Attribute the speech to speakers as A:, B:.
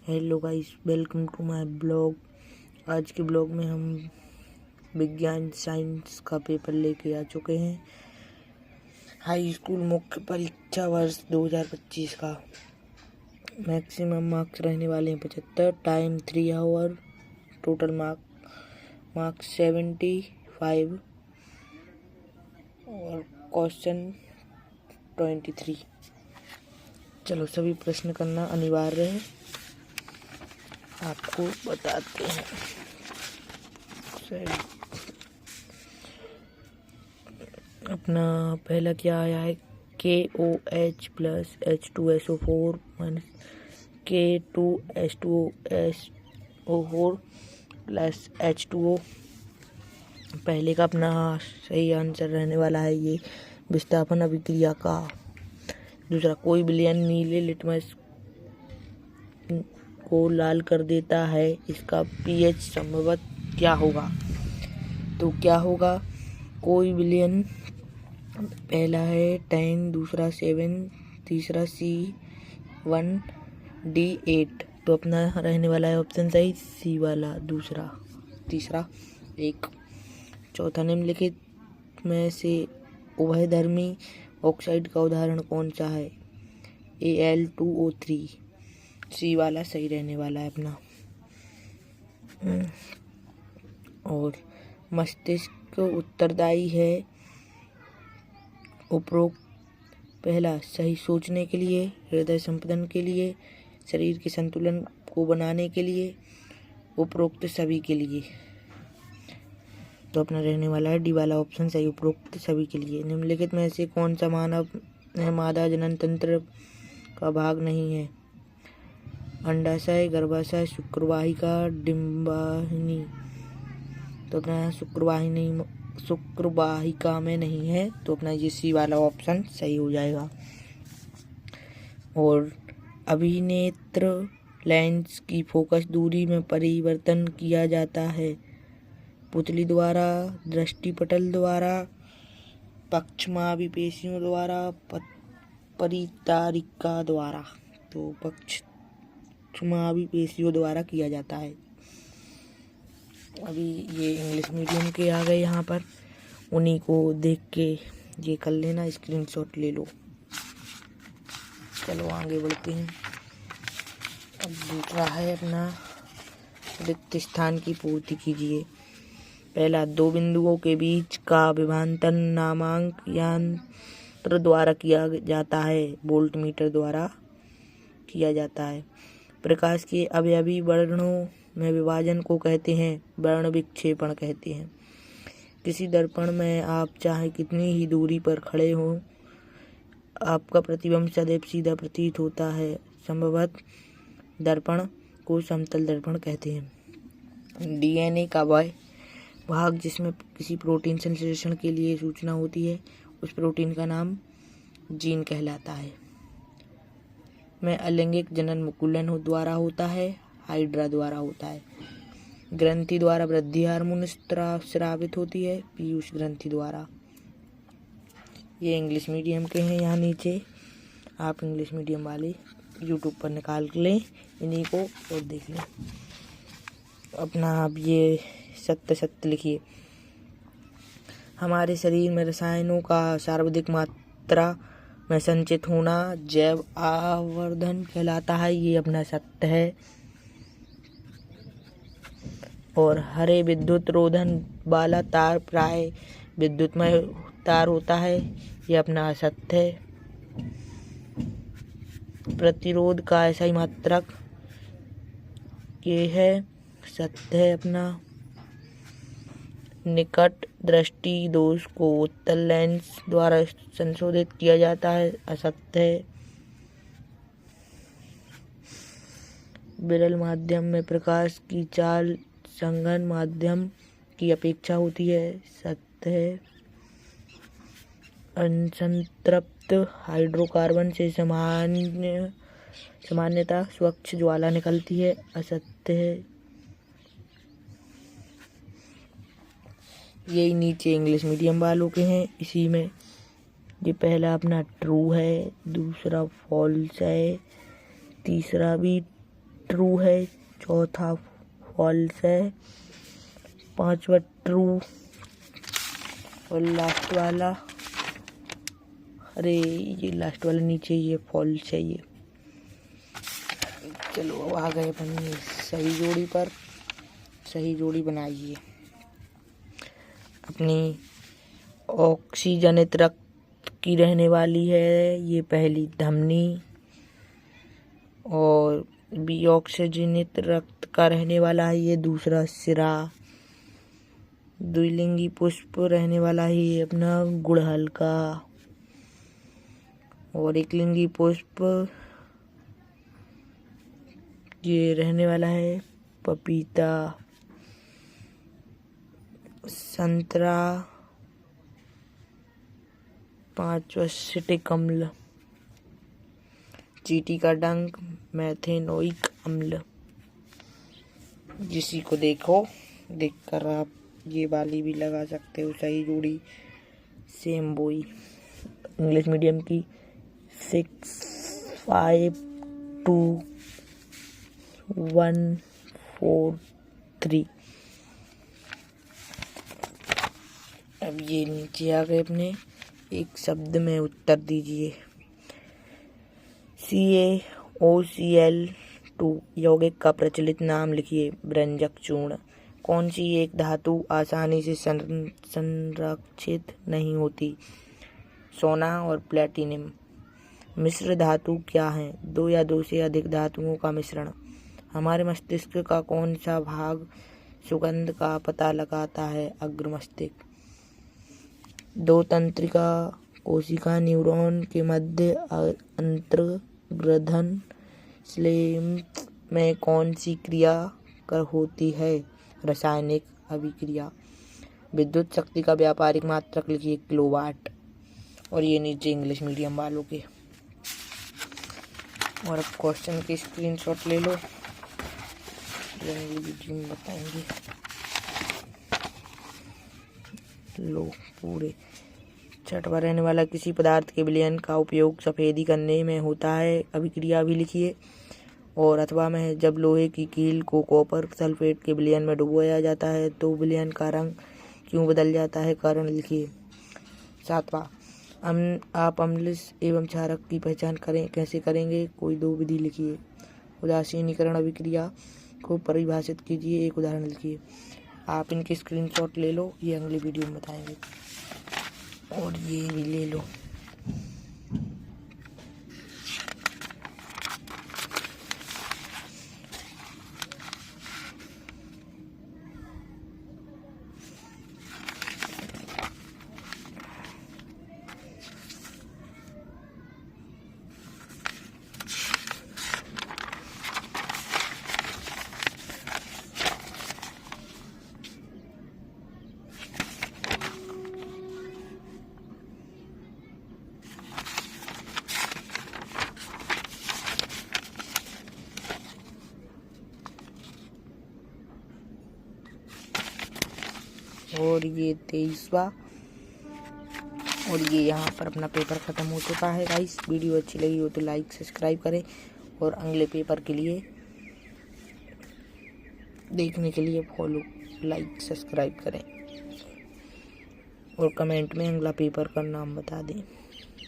A: Hello guys, welcome to my blog. आज के blog में हम विज्ञान साइंस का पेपर लेके आ चुके हैं। हाई स्कूल मुख्य परीक्षा वर्ष 2025 का मैक्सिमम मार्क्स रहने वाले हैं 75, टाइम 3 आवर, टोटल मार्क्स 75 और क्वेश्चन 23। चलो, सभी प्रश्न करना अनिवार्य है, आपको बताते हैं। अपना पहला क्या आया है, KOH plus H2SO4 minus K2H2SO4 plus H2O। पहले का अपना सही आंसर रहने वाला है ये विस्थापन अभिक्रिया का। दूसरा, कोई विलयन नीले लिटमस को लाल कर देता है, इसका pH संभवतः क्या होगा? तो क्या होगा, कोई विलयन पहला है 10, दूसरा 7, तीसरा C1D8, तो अपना रहने वाला है ऑप्शन सही C वाला, तीसरा 1। चौथा, निम्नलिखित में से उभयधर्मी ऑक्साइड का उदाहरण कौन सा है? Al2O3, C वाला सही रहने वाला है अपना। और मस्तिष्क उत्तरदायी है उपरोक्त पहला, सही सोचने के लिए, हृदय संपदन के लिए, शरीर के संतुलन को बनाने के लिए, उपरोक्त सभी के लिए। तो अपना रहने वाला है डी वाला ऑप्शन सही, उपरोक्त सभी के लिए। निम्नलिखित में से कौन सा मानव मादा जनन तंत्र का भाग नहीं है? अंडाशय, गर्भाशय, शुक्रवाहिका, डिंबवाहिनी। तो अपना शुक्रवाहिका में नहीं है, तो अपना ये सी वाला ऑप्शन सही हो जाएगा। और अभिनेत्र लेंस की फोकस दूरी में परिवर्तन किया जाता है पुतली द्वारा, दृष्टिपटल द्वारा, पक्षमावी पेशियों द्वारा, परितारिका द्वारा। तो पक्षमावी पेशियों द्वारा किया जाता है। अभी ये इंग्लिश मीडियम के आ गए यहाँ पर, उन्हीं को देख के ये कर लेना, स्क्रीनशॉट ले लो। चलो आगे बढ़ते हैं। अब दूसरा है अपना, रिक्त स्थान की पूर्ति कीजिए। पहला, दो बिंदुओं के बीच का विभवांतर नामांक यंत्र द्वारा किया जाता है, वोल्टमीटर द्वारा किया जाता है। प्रकाश के अवयवी वर्णों में विभाजन को कहते हैं वर्ण विक्षेपण कहते हैं। किसी दर्पण में आप चाहे कितनी ही दूरी पर खड़े हों, आपका प्रतिबिंब सदैव सीधा प्रतीत होता है। संभवतः दर्पण को समतल दर्पण कहते हैं। DNA का वह भाग जिसमें किसी प्रोटीन संश्लेषण के लिए सूचना होती है, उस प्रोटीन का नाम जीन कहलाता है। में अलैंगिक जनन मुकुलन द्वारा होता है, हाइड्रा द्वारा होता है। ग्रंथि द्वारा वृद्धि हार्मोन स्रावित होती है, पीयूष ग्रंथि द्वारा। ये इंग्लिश मीडियम के हैं, यहाँ नीचे आप इंग्लिश मीडियम वाले यूट्यूब पर निकाल लें इन्हीं को और देख लें। अपना आप ये सत्य लिखिए। हमारे शरीर में रसायनों का सर्वाधिक मात्रा में संचित होना जैव आवर्धन कहलाता है, ये अपना सत्य है। और हरे विद्युत रोधन वाला तार प्राय विद्युतमय तार होता है, ये अपना असत्य है। प्रतिरोध का ऐसा मात्रक ये है, सत्य है अपना। निकट दृष्टि दोष को उत्तल लेंस द्वारा संशोधित किया जाता है, असत्य है। विरल माध्यम में प्रकाश की चाल संघन माध्यम की अपेक्षा होती है, सत्य है। असंतृप्त हाइड्रोकार्बन से सामान्यतः स्वच्छ ज्वाला निकलती है, असत्य है। यही नीचे इंग्लिश मीडियम वालों के हैं, इसी में ये पहला अपना ट्रू है, दूसरा फॉल्स है, तीसरा भी ट्रू है, चौथा फॉल्स है, पांचवा ट्रू और लास्ट वाला, अरे ये लास्ट वाला नीचे ये फॉल्स है ये। चलो अब आ गए अपन सही जोड़ी पर। सही जोड़ी बनाइए। अपनी ऑक्सीजनित रक्त की रहने वाली है ये पहली धमनी, और बी ऑक्सीजनित रक्त का रहने वाला है ये दूसरा सिरा। द्विलिंगी पुष्प रहने वाला है ये अपना गुड़हल का, और एक लिंगी पुष्प ये रहने वाला है पपीता, संतरा, पांचवा सिटिक अम्ल, चींटी का डंक मेथेनोइक अम्ल। जिसी को देखकर आप ये वाली भी लगा सकते हो सही जोड़ी। सेम बोई इंग्लिश मीडियम की 652143। अब ये नीचे आ गए अपने। एक शब्द में उत्तर दीजिए। CaOCl2 यौगिक का प्रचलित नाम लिखिए। ब्रंजक चूर्ण। कौन सी एक धातु आसानी से संरक्षित नहीं होती? सोना और प्लेटिनम। मिश्र धातु क्या है? दो या दो से अधिक धातुओं का मिश्रण। हमारे मस्तिष्क का कौन सा भाग सुगंध का पता लगाता है? अग्र मस्तिष्क। दो तंत्रिका कोशिका न्यूरॉन के मध्य अंतर्ग्रंथन स्लेम्फ में कौन सी क्रिया कर होती है? रासायनिक अभिक्रिया। विद्युत शक्ति का व्यापारिक मात्रक लिखिए। किलोवाट। और ये नीचे इंग्लिश मीडियम वालों के। और अब क्वेश्चन की स्क्रीनशॉट ले लो, ये अगली वीडियो में बताएंगे। लो पूरे। छठवां रहने वाला किसी पदार्थ के विलयन का उपयोग सफेदी करने में होता है। अभिक्रिया भी लिखिए। और अथवा में जब लोहे की कील को कॉपर सल्फेट के विलयन में डुबोया जाता है तो विलयन का रंग क्यों बदल जाता है? कारण लिखिए। सातवां, आप अम्ल एवं क्षारक की पहचान कैसे करेंगे? कोई दो विधि लिखिए। उदासीनीकरण अभिक्रिया को परिभाषित कीजिए। एक उदाहरण लिखिए। आप इनकी स्क्रीनशॉट ले लो, ये अगली वीडियो में बताएंगे। और ये भी ले लो। और ये 23वां। और ये यहाँ पर अपना पेपर ख़त्म हो चुका है गाइस। वीडियो अच्छी लगी हो तो लाइक सब्सक्राइब करें, और अगले पेपर के लिए देखने के लिए फॉलो लाइक सब्सक्राइब करें, और कमेंट में अगला पेपर का नाम बता दें।